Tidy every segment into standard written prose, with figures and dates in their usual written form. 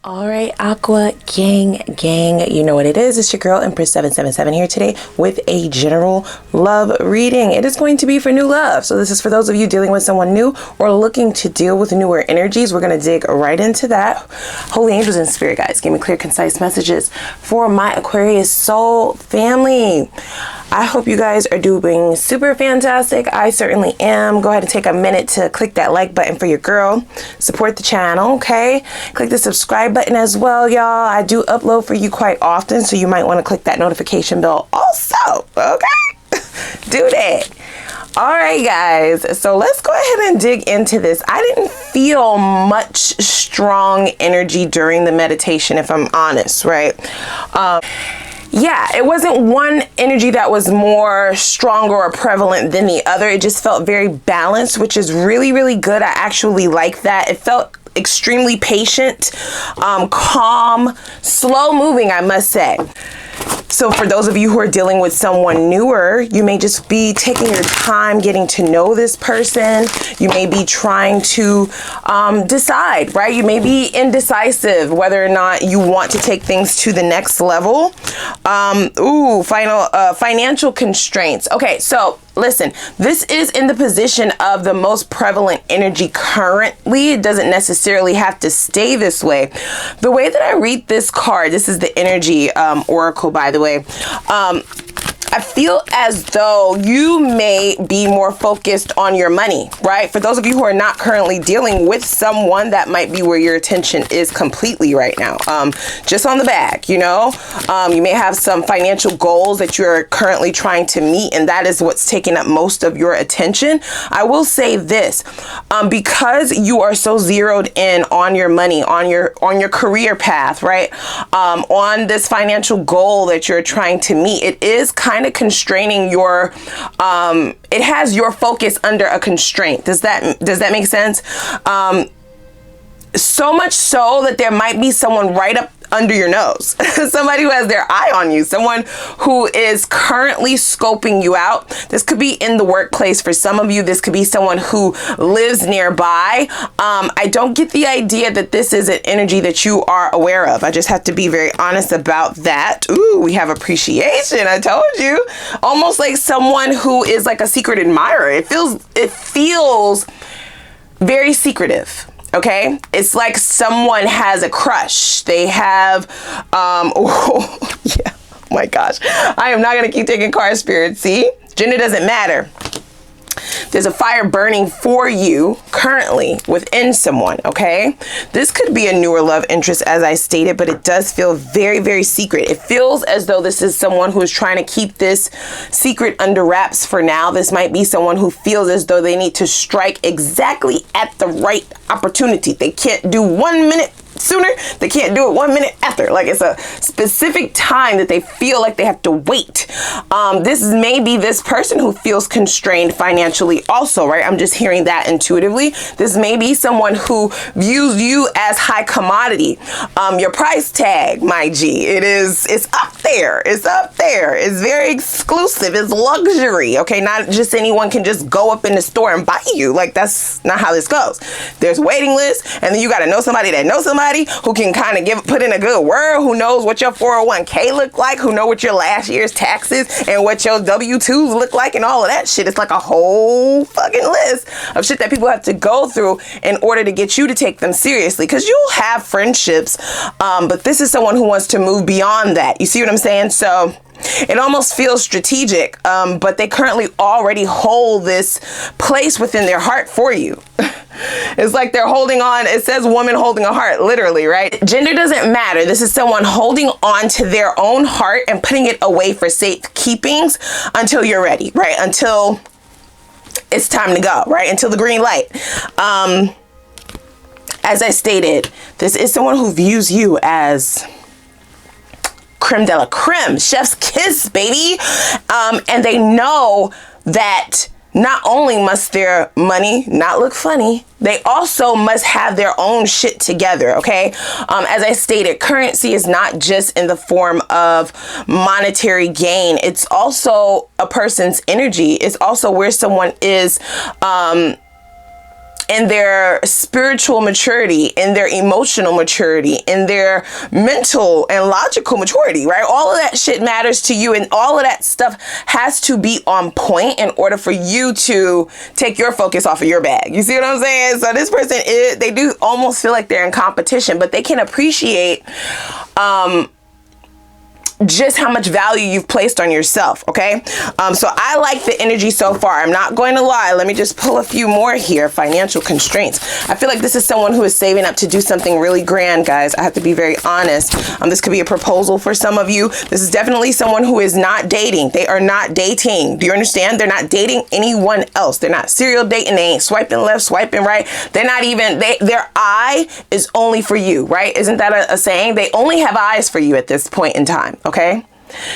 All right, Aqua gang, you know what it is. It's your girl Empress 777 here today with a general love reading. It is going to be for new love. So this is for those of you dealing with someone new or looking to deal with newer energies. We're going to dig right into that. Holy angels and spirit guides, give me clear, concise messages for my Aquarius soul family. I hope you guys are doing super fantastic. I certainly am. Go ahead and take a minute to click that like button for your girl. Support the channel, okay? Click the subscribe button as well, y'all. I do upload for you quite often, so you might want to click that notification bell also, okay? Do that. All right, guys, so let's go ahead and dig into this. I didn't feel much strong energy during the meditation, if I'm honest, right? Yeah, it wasn't one energy that was more stronger or prevalent than the other. It just felt very balanced, which is really, really good. I actually like that. It felt extremely patient, calm, slow moving, I must say. So for those of you who are dealing with someone newer, you may just be taking your time getting to know this person. You may be trying to decide, right? You may be indecisive whether or not you want to take things to the next level. Financial constraints. Okay, so listen, this is in the position of the most prevalent energy currently. It doesn't necessarily have to stay this way. The way that I read this card, this is the energy oracle, by the way. I feel as though you may be more focused on your money, right? For those of you who are not currently dealing with someone, that might be where your attention is completely right now. Just on the bag, you know? You may have some financial goals that you're currently trying to meet, and that is what's taking up most of your attention. I will say this, because you are so zeroed in on your money, on your career path, right? On this financial goal that you're trying to meet, it is kind of constraining your it has your focus under a constraint. Does that make sense? So much so that there might be someone right up under your nose, somebody who has their eye on you, someone who is currently scoping you out. This could be in the workplace for some of you. This could be someone who lives nearby. I don't get the idea that this is an energy that you are aware of. I just have to be very honest about that. Ooh, we have appreciation. I told you. Almost like someone who is like a secret admirer. It feels very secretive. Okay, it's like someone has a crush. They have, oh yeah, oh my gosh. I am not gonna keep taking card spirit. See, gender doesn't matter. There's a fire burning for you currently within someone, okay? This could be a newer love interest, as I stated, but it does feel very, very secret. It feels as though this is someone who is trying to keep this secret under wraps for now. This might be someone who feels as though they need to strike exactly at the right opportunity. They can't do 1 minute sooner, they can't do it 1 minute after. Like, it's a specific time that they feel like they have to wait. This may be this person who feels constrained financially also, right? I'm just hearing that intuitively. This may be someone who views you as high commodity. Your price tag, my G, it's up there. It's up there. It's very exclusive. It's luxury. Okay, not just anyone can just go up in the store and buy you. Like, that's not how this goes. There's waiting lists, and then you got to know somebody that knows somebody who can kind of put in a good word, who knows what your 401k look like, who know what your last year's taxes and what your W-2s look like and all of that shit. It's like a whole fucking list of shit that people have to go through in order to get you to take them seriously, because you'll have friendships, but this is someone who wants to move beyond that. You see what I'm saying? So it almost feels strategic, but they currently already hold this place within their heart for you. It's like they're holding on. It says woman holding a heart, literally, right? Gender doesn't matter. This is someone holding on to their own heart and putting it away for safekeepings until you're ready, right? Until it's time to go, right? Until the green light. As I stated, this is someone who views you as creme de la creme, chef's kiss, baby. And they know that not only must their money not look funny, they also must have their own shit together, okay? As I stated, currency is not just in the form of monetary gain. It's also a person's energy. It's also where someone is in their spiritual maturity, in their emotional maturity, in their mental and logical maturity, right? All of that shit matters to you, and all of that stuff has to be on point in order for you to take your focus off of your bag. You see what I'm saying? So this person they do almost feel like they're in competition, but they can appreciate just how much value you've placed on yourself. Okay. So I like the energy so far. I'm not going to lie. Let me just pull a few more here. Financial constraints. I feel like this is someone who is saving up to do something really grand, guys. I have to be very honest. This could be a proposal for some of you. This is definitely someone who is not dating. They are not dating. Do you understand? They're not dating anyone else. They're not serial dating. They ain't swiping left, swiping right. They're not even, their eye is only for you, right? Isn't that a saying? They only have eyes for you at this point in time. Okay.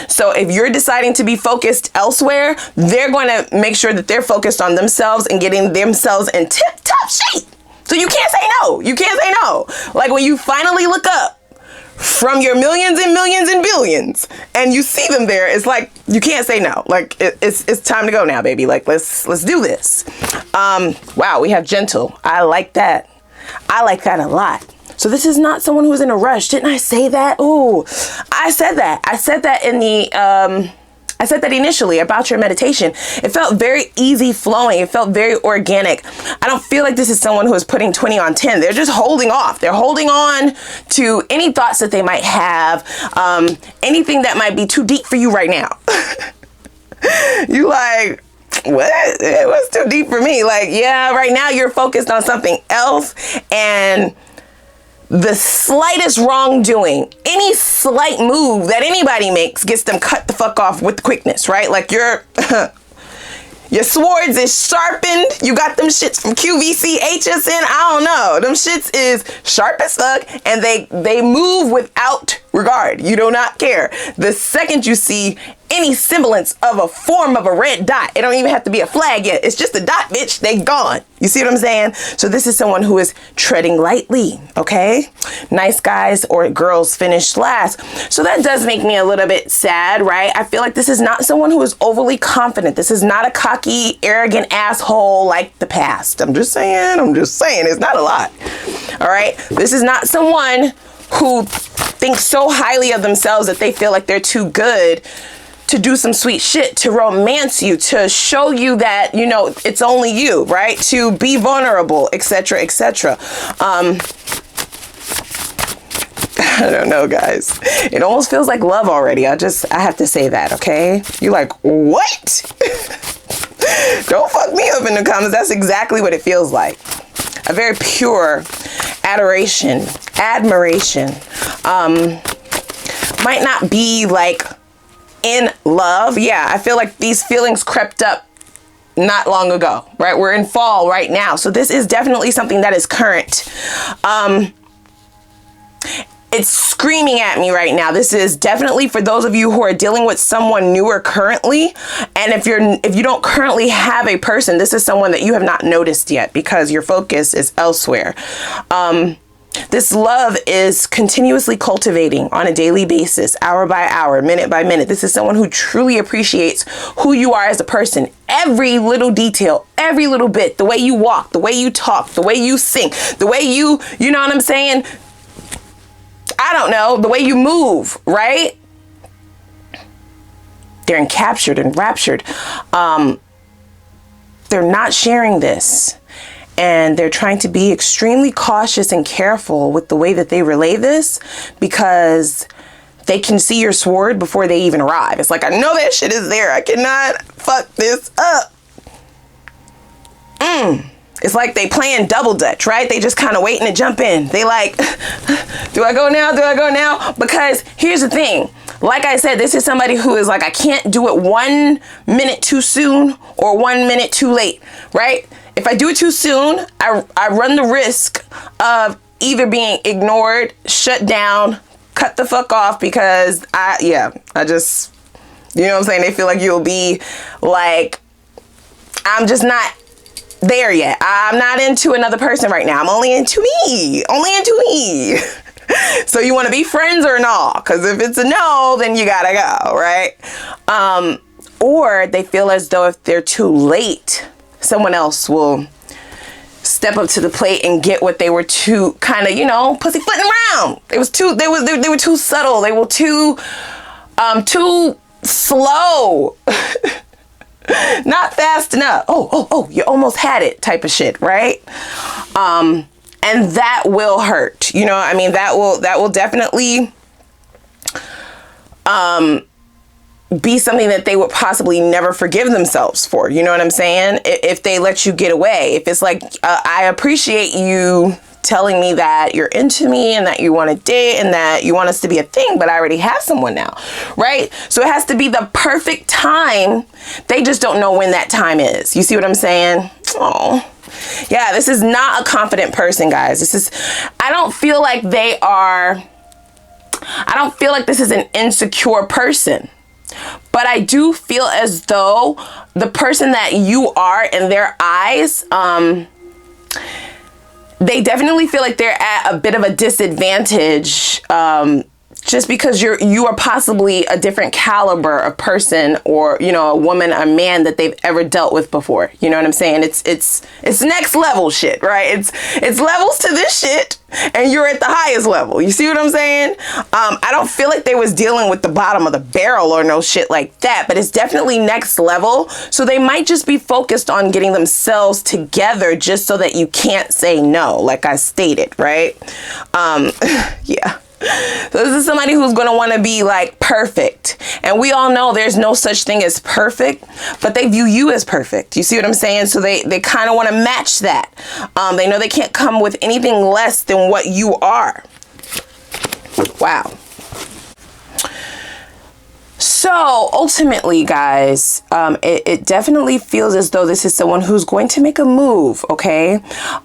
So if you're deciding to be focused elsewhere, they're going to make sure that they're focused on themselves and getting themselves in tip top shape. So you can't say no. You can't say no. Like when you finally look up from your millions and millions and billions and you see them there, it's like you can't say no. Like it's time to go now, baby. Like let's do this. Wow, we have gentle. I like that. I like that a lot. So this is not someone who's in a rush. Didn't I say that? Ooh, I said that. I said that in the, I said that initially about your meditation. It felt very easy flowing. It felt very organic. I don't feel like this is someone who is putting 20 on 10. They're just holding off. They're holding on to any thoughts that they might have, anything that might be too deep for you right now. You like, what? What's too deep for me? Like, yeah, right now you're focused on something else, and the slightest wrongdoing, any slight move that anybody makes gets them cut the fuck off with quickness, right? Like your swords is sharpened. You got them shits from QVC, HSN. I don't know. Them shits is sharp as fuck, and they move without regard. You do not care. The second you see any semblance of a form of a red dot, it don't even have to be a flag yet. It's just a dot, bitch. They gone. You see what I'm saying? So this is someone who is treading lightly. Okay. Nice guys or girls finish last. So that does make me a little bit sad, right? I feel like this is not someone who is overly confident. This is not a cocky, arrogant asshole like the past. I'm just saying. It's not a lot. All right. This is not someone who thinks so highly of themselves that they feel like they're too good to do some sweet shit, to romance you, to show you that, you know, it's only you, right? To be vulnerable, etc., etc. I don't know, guys. It almost feels like love already. I have to say that, okay? You like, what? Don't fuck me up in the comments. That's exactly what it feels like. A very pure adoration, admiration. Might not be like in love. Yeah, I feel like these feelings crept up not long ago, right? We're in fall right now. So this is definitely something that is current. It's screaming at me right now. This is definitely for those of you who are dealing with someone newer currently. And if you don't currently have a person, this is someone that you have not noticed yet because your focus is elsewhere. This love is continuously cultivating on a daily basis, hour by hour, minute by minute. This is someone who truly appreciates who you are as a person. Every little detail, every little bit, the way you walk, the way you talk, the way you sing, the way you know what I'm saying? I don't know, the way you move, right? They're encaptured and raptured. They're not sharing this. And they're trying to be extremely cautious and careful with the way that they relay this because they can see your sword before they even arrive. It's like, I know that shit is there. I cannot fuck this up. It's like they playing double dutch, right? They just kind of waiting to jump in. They like, do I go now? Do I go now? Because here's the thing. Like I said, this is somebody who is like, I can't do it 1 minute too soon or 1 minute too late, right? If I do it too soon, I run the risk of either being ignored, shut down, cut the fuck off because I just, you know what I'm saying? They feel like you'll be like, I'm just not there yet. I'm not into another person right now. I'm only into me. So you want to be friends or no? Because if it's a no, then you gotta go, right? Or they feel as though if they're too late, someone else will step up to the plate and get what they were too kind of, you know, pussyfooting around. They were too subtle. They were too slow. Not fast enough. Oh, you almost had it type of shit, right? And that will hurt. You know, I mean, that will definitely be something that they would possibly never forgive themselves for. You know what I'm saying? If they let you get away. If it's like, I appreciate you telling me that you're into me and that you want to date and that you want us to be a thing, but I already have someone now, right? So it has to be the perfect time. They just don't know when that time is. You see what I'm saying? Oh, yeah, this is not a confident person, guys. I don't feel like this is an insecure person. But I do feel as though the person that you are in their eyes, they definitely feel like they're at a bit of a disadvantage, just because you are possibly a different caliber of person, or, you know, a woman, a man that they've ever dealt with before. You know what I'm saying? It's next level shit, right? It's levels to this shit, and you're at the highest level. You see what I'm saying? I don't feel like they was dealing with the bottom of the barrel or no shit like that, but it's definitely next level. So they might just be focused on getting themselves together just so that you can't say no, like I stated, right? Yeah. So this is somebody who's going to want to be like perfect. And we all know there's no such thing as perfect, but they view you as perfect. You see what I'm saying? So they kind of want to match that. They know they can't come with anything less than what you are. Wow. So ultimately, guys, it definitely feels as though this is someone who's going to make a move, okay?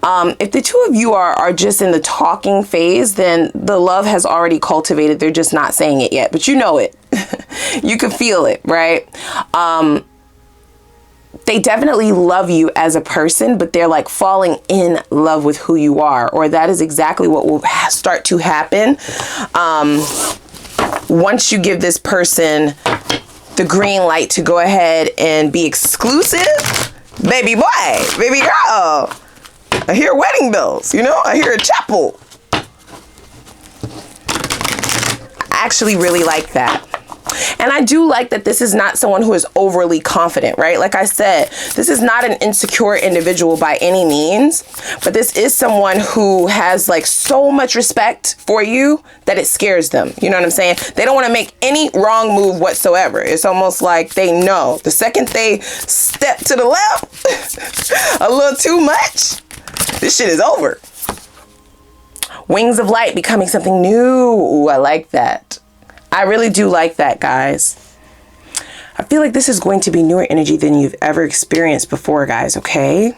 If the two of you are just in the talking phase, then the love has already cultivated. They're just not saying it yet, but you know it. You can feel it, right? They definitely love you as a person, but they're like falling in love with who you are, or that is exactly what will start to happen. Once you give this person the green light to go ahead and be exclusive, baby boy, baby girl, I hear wedding bells, you know, I hear a chapel. I actually really like that. And I do like that this is not someone who is overly confident, right? Like I said, this is not an insecure individual by any means, but this is someone who has like so much respect for you that it scares them. You know what I'm saying? They don't want to make any wrong move whatsoever. It's almost like they know the second they step to the left a little too much, this shit is over. Wings of light becoming something new. Ooh, I like that. I really do like that, guys. I feel like this is going to be newer energy than you've ever experienced before, guys, okay?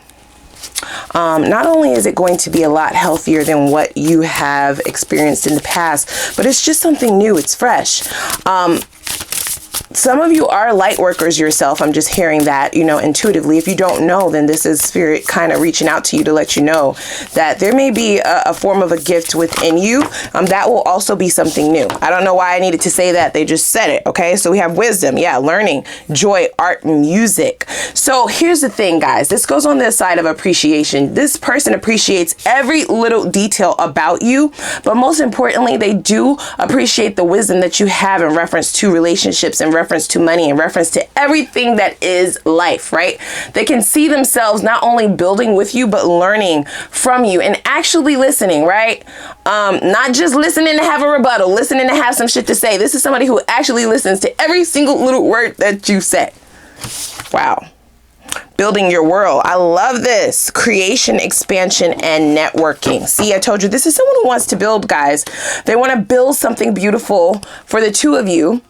Not only is it going to be a lot healthier than what you have experienced in the past, but it's just something new. It's fresh. Some of you are light workers yourself. I'm just hearing that, you know, intuitively. If you don't know, then this is spirit kind of reaching out to you to let you know that there may be a form of a gift within you. That will also be something new. I don't know why I needed to say that. They just said it. Okay. So we have wisdom. Yeah. Learning, joy, art, music. So here's the thing, guys. This goes on the side of appreciation. This person appreciates every little detail about you, but most importantly, they do appreciate the wisdom that you have in reference to relationships, in reference to money, in reference to everything that is life, right? They can see themselves not only building with you, but learning from you and actually listening, right? Not just listening to have a rebuttal, listening to have some shit to say. This is somebody who actually listens to every single little word that you say. Wow. Building your world. I love this. Creation, expansion, and networking. See, I told you this is someone who wants to build, guys. They want to build something beautiful for the two of you.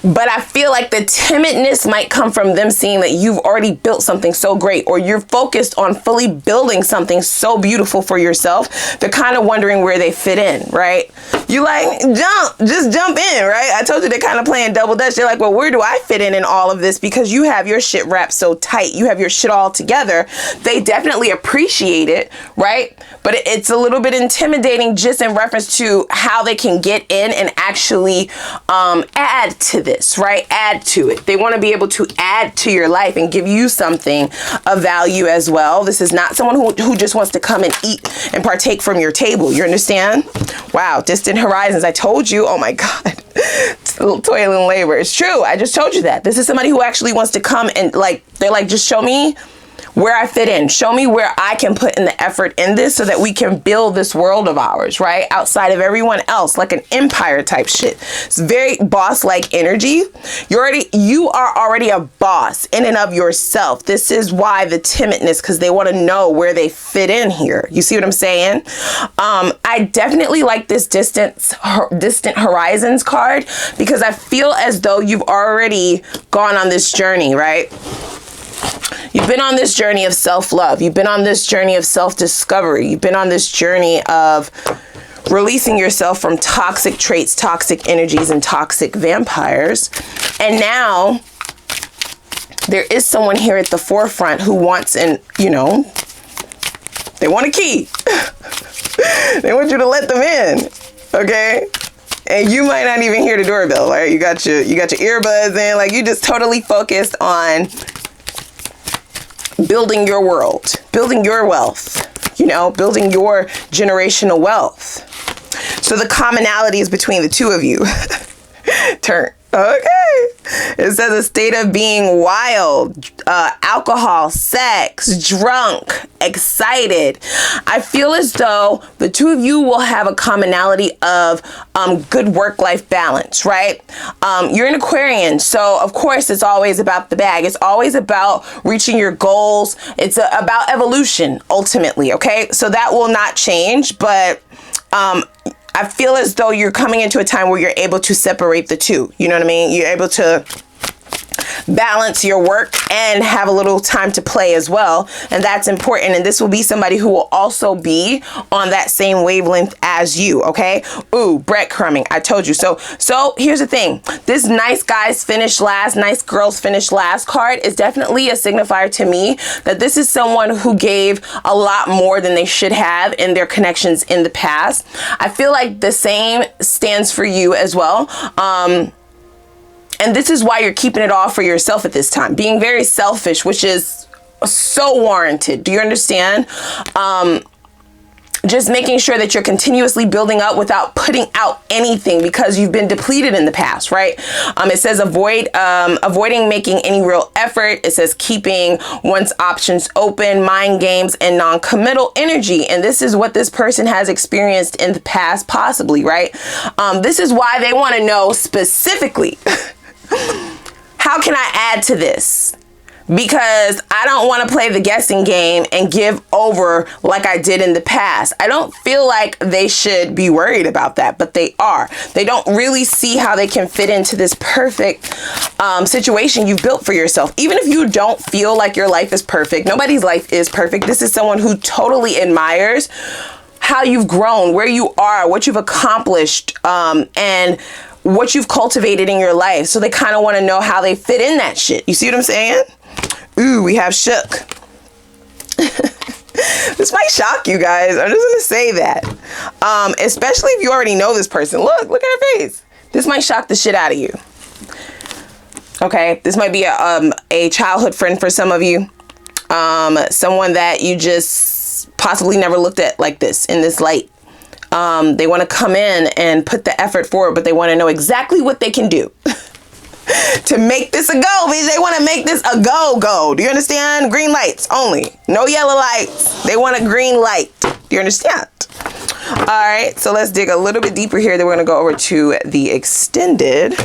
But I feel like the timidness might come from them seeing that you've already built something so great, or you're focused on fully building something so beautiful for yourself. They're kind of wondering where they fit in, right? You like, just jump in, right? I told you they're kind of playing double dutch. They're like, well, where do I fit in all of this? Because you have your shit wrapped so tight. You have your shit all together. They definitely appreciate it, right? But it's a little bit intimidating just in reference to how they can get in and actually add to this, right? Add to it. They want to be able to add to your life and give you something of value as well. This is not someone who just wants to come and eat and partake from your table. You understand? Wow, distant horizons. I told you. Oh my God. It's a little toil and labor. It's true. I just told you that. This is somebody who actually wants to come and they're like, just show me where I fit in. Show me where I can put in the effort in this so that we can build this world of ours, right? Outside of everyone else, like an empire type shit. It's very boss-like energy. You are already a boss in and of yourself. This is why the timidness, because they want to know where they fit in here. You see what I'm saying? I definitely like this distant horizons card because I feel as though you've already gone on this journey, right? You've been on this journey of self-love. You've been on this journey of self-discovery. You've been on this journey of releasing yourself from toxic traits, toxic energies, and toxic vampires. And now there is someone here at the forefront who wants, they want a key. They want you to let them in, okay? And you might not even hear the doorbell, right? You got your earbuds in, like you just totally focused on building your world, building your wealth, building your generational wealth. So the commonalities between the two of you. Turn. Okay. It says a state of being wild, alcohol, sex, drunk, excited. I feel as though the two of you will have a commonality of good work-life balance, right? You're an Aquarian, so of course it's always about the bag. It's always about reaching your goals. It's about evolution, ultimately, okay? So that will not change, but I feel as though you're coming into a time where you're able to separate the two. You know what I mean? You're able to balance your work and have a little time to play as well. And that's important. And this will be somebody who will also be on that same wavelength as you. Okay. Ooh, breadcrumbing. I told you. So here's the thing. This nice guys finish last, nice girls finish last card is definitely a signifier to me that this is someone who gave a lot more than they should have in their connections in the past. I feel like the same stands for you as well. And this is why you're keeping it all for yourself at this time. Being very selfish, which is so warranted. Do you understand? Just making sure that you're continuously building up without putting out anything because you've been depleted in the past, right? It says avoiding making any real effort. It says keeping one's options open, mind games, and non-committal energy. And this is what this person has experienced in the past, possibly, right? This is why they want to know specifically, how can I add to this? Because I don't want to play the guessing game and give over like I did in the past. I don't feel like they should be worried about that, but they are. They don't really see how they can fit into this perfect situation you've built for yourself. Even if you don't feel like your life is perfect, nobody's life is perfect. This is someone who totally admires how you've grown, where you are, what you've accomplished, and what you've cultivated in your life. So they kind of want to know how they fit in that shit. You see what I'm saying? Ooh, we have shook. This might shock you guys. I'm just going to say that. Especially if you already know this person. Look at her face. This might shock the shit out of you. Okay. This might be a childhood friend for some of you. Someone that you just possibly never looked at like this, in this light. They want to come in and put the effort forward, but they want to know exactly what they can do to make this a go. Because they want to make this a go. Do you understand? Green lights only. No yellow lights. They want a green light. Do you understand? All right. So let's dig a little bit deeper here. Then we're going to go over to the extended.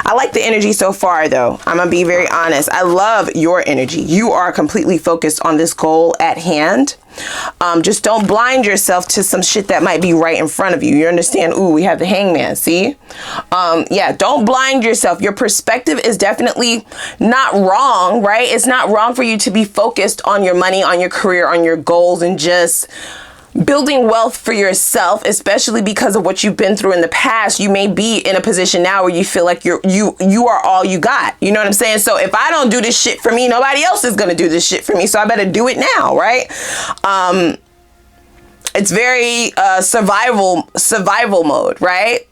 I like the energy so far, though. I'm going to be very honest. I love your energy. You are completely focused on this goal at hand. Just don't blind yourself to some shit that might be right in front of you. You understand? Ooh, we have the hangman. See? Yeah, don't blind yourself. Your perspective is definitely not wrong, right? It's not wrong for you to be focused on your money, on your career, on your goals, and just building wealth for yourself, especially because of what you've been through in the past. You may be in a position now where you feel like you are all you got. You know what I'm saying? So if I don't do this shit for me, nobody else is going to do this shit for me. So I better do it now, right? It's very survival mode, right?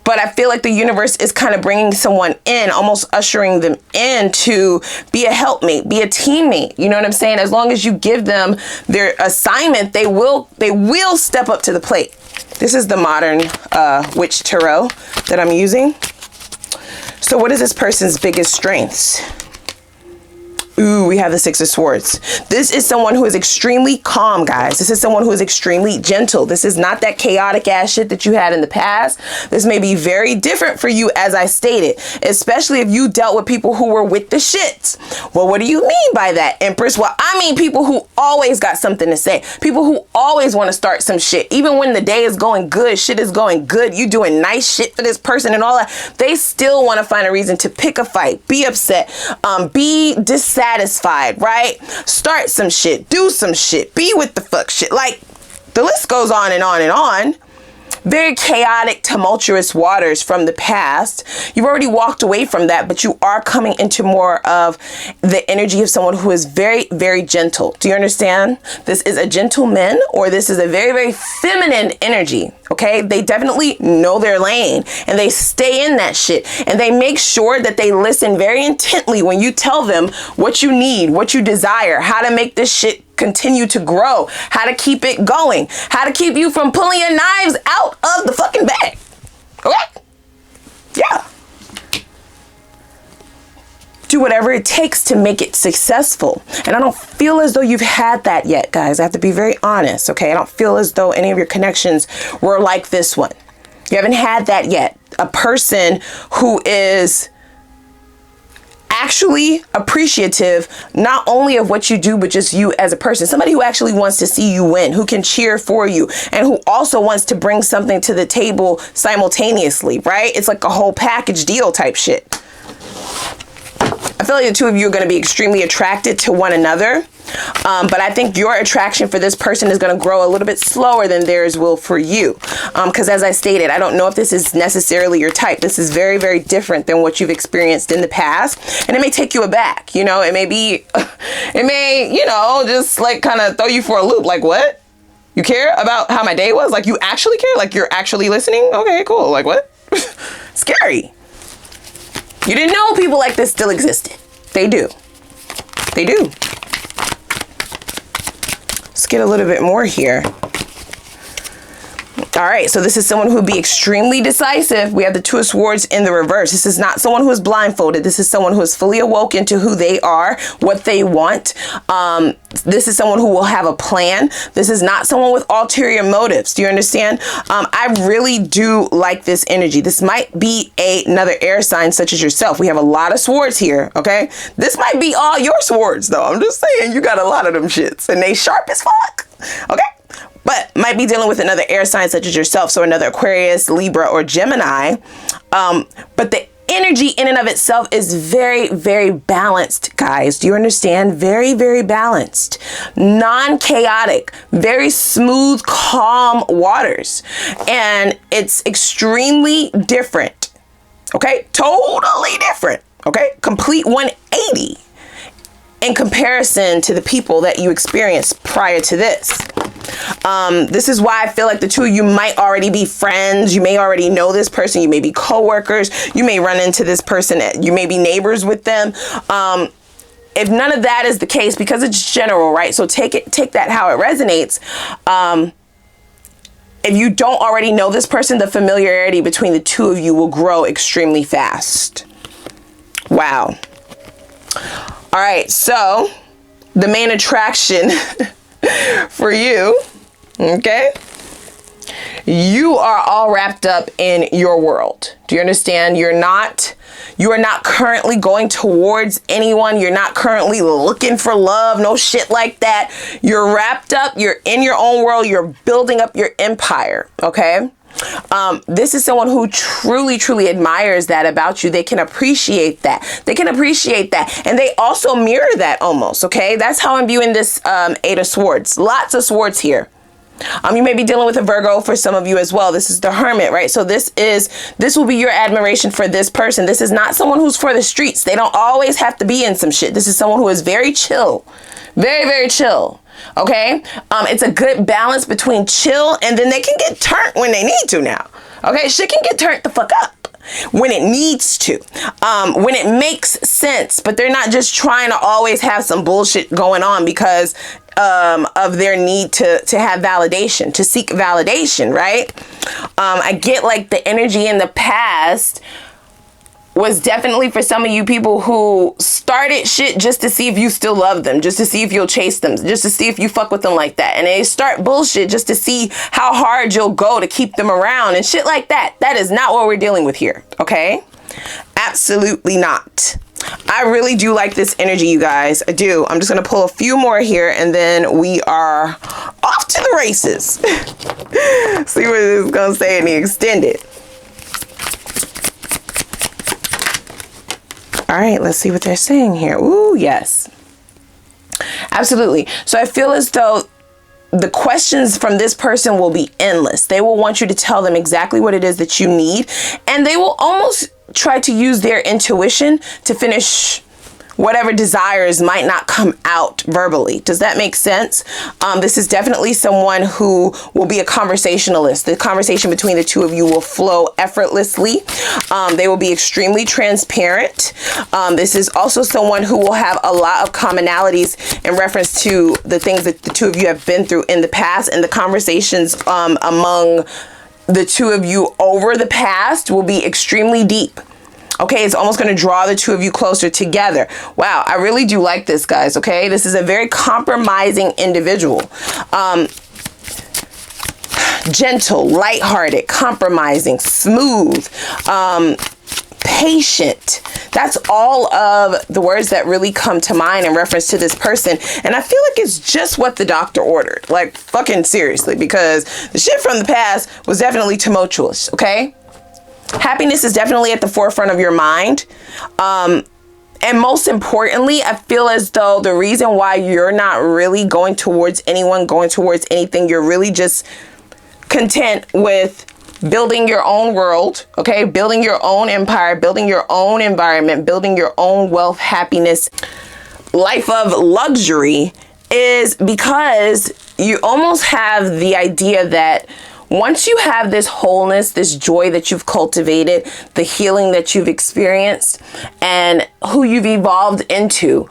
But I feel like the universe is kind of bringing someone in, almost ushering them in to be a helpmate, be a teammate. You know what I'm saying? As long as you give them their assignment, they will step up to the plate. This is the modern witch tarot that I'm using. So what is this person's biggest strengths? Ooh, we have the Six of Swords. This is someone who is extremely calm, guys. This is someone who is extremely gentle. This is not that chaotic ass shit that you had in the past. This may be very different for you, as I stated, especially if you dealt with people who were with the shits. Well, what do you mean by that, Empress? Well, I mean people who always got something to say. People who always want to start some shit. Even when the day is going good, shit is going good, you doing nice shit for this person and all that, they still want to find a reason to pick a fight, be upset, be dissatisfied, right? Start some shit, do some shit, be with the fuck shit. Like, the list goes on and on and on. Very chaotic, tumultuous waters from the past. You've already walked away from that, but you are coming into more of the energy of someone who is very, very gentle. Do you understand? This is a gentleman, or this is a very, very feminine energy. Okay, they definitely know their lane and they stay in that shit, and they make sure that they listen very intently when you tell them what you need, what you desire, how to make this shit continue to grow, how to keep it going, how to keep you from pulling your knives out of the fucking bag. Okay? Yeah. Do whatever it takes to make it successful. And I don't feel as though you've had that yet, guys. I have to be very honest, okay? I don't feel as though any of your connections were like this one. You haven't had that yet. A person who is actually appreciative, not only of what you do, but just you as a person. Somebody who actually wants to see you win, who can cheer for you, and who also wants to bring something to the table simultaneously, right? It's like a whole package deal type shit. I feel like the two of you are going to be extremely attracted to one another. But I think your attraction for this person is going to grow a little bit slower than theirs will for you. Because as I stated, I don't know if this is necessarily your type. This is very, very different than what you've experienced in the past. And it may take you aback. You know, it may be, it may, you know, just like kind of throw you for a loop. Like, what? You care about how my day was? Like, you actually care? Like, you're actually listening? Okay, cool. Like, what? Scary. You didn't know people like this still existed. They do. They do. Let's get a little bit more here. All right, so this is someone who would be extremely decisive. We have the Two of Swords in the reverse. This is not someone who is blindfolded. This is someone who is fully awoken to who they are, what they want. This is someone who will have a plan. This is not someone with ulterior motives. Do you understand? I really do like this energy. This might be another air sign such as yourself. We have a lot of swords here, okay? This might be all your swords, though. I'm just saying, you got a lot of them shits, and they sharp as fuck, okay? But might be dealing with another air sign such as yourself, so another Aquarius, Libra, or Gemini. But the energy in and of itself is very, very balanced, guys. Do you understand? Very, very balanced. Non-chaotic, very smooth, calm waters. And it's extremely different. Okay? Totally different. Okay? Complete 180 in comparison to the people that you experienced prior to this. This is why I feel like the two of you might already be friends. You may already know this person. You may be co-workers. You may run into this person. You may be neighbors with them. If none of that is the case, because it's general, right? So take that how it resonates. If you don't already know this person, the familiarity between the two of you will grow extremely fast. Wow. All right, so the main attraction for you, okay, You are all wrapped up in your world. Do you understand? You are not currently going towards anyone. You're not currently looking for love. No shit like that. You're wrapped up. You're in your own world. You're building up your empire. Okay. This is someone who truly, truly admires that about you. They can appreciate that. They can appreciate that. And they also mirror that almost. Okay. That's how I'm viewing this Eight of Swords. Lots of swords here. You may be dealing with a Virgo for some of you as well. This is the Hermit, right? So this will be your admiration for this person. This is not someone who's for the streets. They don't always have to be in some shit. This is someone who is very chill, very, very chill. Okay. It's a good balance between chill and then they can get turned when they need to now. Okay. Shit can get turned the fuck up when it needs to, when it makes sense, but they're not just trying to always have some bullshit going on because of their need to have validation, to seek validation, right? I get like the energy in the past was definitely for some of you people who started shit just to see if you still love them, just to see if you'll chase them, just to see if you fuck with them like that. And they start bullshit just to see how hard you'll go to keep them around and shit like that. That is not what we're dealing with here, okay? Absolutely not. I really do like this energy, you guys. I do. I'm just going to pull a few more here and then we are off to the races. See what it's going to say in the extended. All right, let's see what they're saying here. Ooh, yes. Absolutely. So I feel as though the questions from this person will be endless. They will want you to tell them exactly what it is that you need. And they will almost try to use their intuition to finish whatever desires might not come out verbally. Does that make sense? This is definitely someone who will be a conversationalist. The conversation between the two of you will flow effortlessly. They will be extremely transparent. This is also someone who will have a lot of commonalities in reference to the things that the two of you have been through in the past, and the conversations among the two of you over the past will be extremely deep. Okay, it's almost going to draw the two of you closer together. Wow, I really do like this, guys, okay? This is a very compromising individual. Gentle, lighthearted, compromising, smooth, patient. That's all of the words that really come to mind in reference to this person. And I feel like it's just what the doctor ordered. Like, fucking seriously, because the shit from the past was definitely tumultuous, okay? Happiness is definitely at the forefront of your mind. And most importantly, I feel as though the reason why you're not really going towards anyone, going towards anything, you're really just content with building your own world, okay? Building your own empire, building your own environment, building your own wealth, happiness, life of luxury, is because you almost have the idea that once you have this wholeness, this joy that you've cultivated, the healing that you've experienced, and who you've evolved into,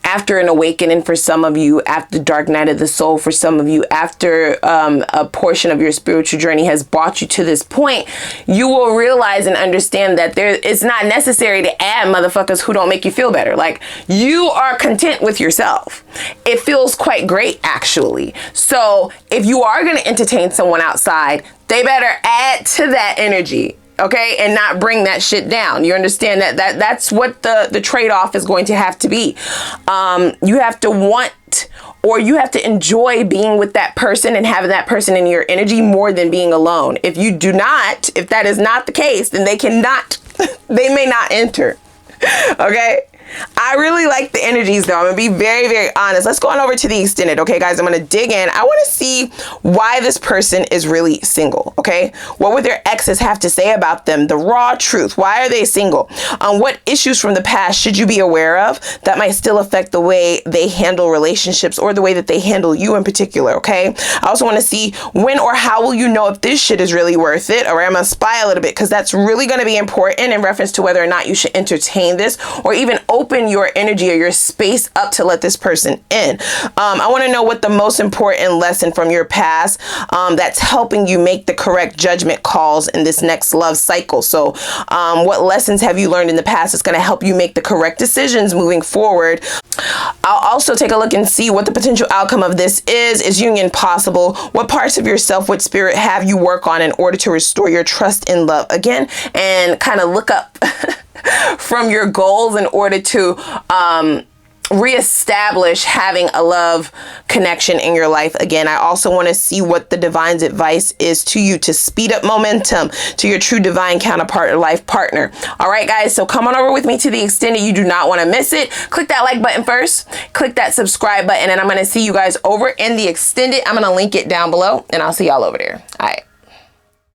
after an awakening for some of you, after the dark night of the soul for some of you, after a portion of your spiritual journey has brought you to this point, you will realize and understand that it's not necessary to add motherfuckers who don't make you feel better. Like, you are content with yourself. It feels quite great, actually. So if you are going to entertain someone outside, they better add to that energy. Okay, and not bring that shit down. You understand that's what the trade-off is going to have to be. You have to want, or you have to enjoy being with that person and having that person in your energy more than being alone. If you do not, if that is not the case, then they cannot, they may not enter. Okay. I really like the energies though. I'm gonna be very, very honest. Let's go on over to the extended. Okay, guys, I'm gonna dig in. I want to see why this person is really single. Okay, what would their exes have to say about them? The raw truth. Why are they single? What issues from the past should you be aware of that might still affect the way they handle relationships or the way that they handle you in particular? Okay, I also want to see when or how will you know if this shit is really worth it. All right, I'm gonna spy a little bit because that's really going to be important in reference to whether or not you should entertain this or even open open your energy or your space up to let this person in. I want to know what the most important lesson from your past that's helping you make the correct judgment calls in this next love cycle. So what lessons have you learned in the past that's going to help you make the correct decisions moving forward? I'll also take a look and see what the potential outcome of this is. Is union possible? What parts of yourself with spirit have you work on in order to restore your trust in love again? And kind of look up from your goals in order to reestablish having a love connection in your life again. I also want to see what the divine's advice is to you to speed up momentum to your true divine counterpart or life partner. All right, guys, so come on over with me to the extended. You do not want to miss it. Click that like button first, click that subscribe button, and I'm going to see you guys over in the extended. I'm going to link it down below, and I'll see y'all over there. All right.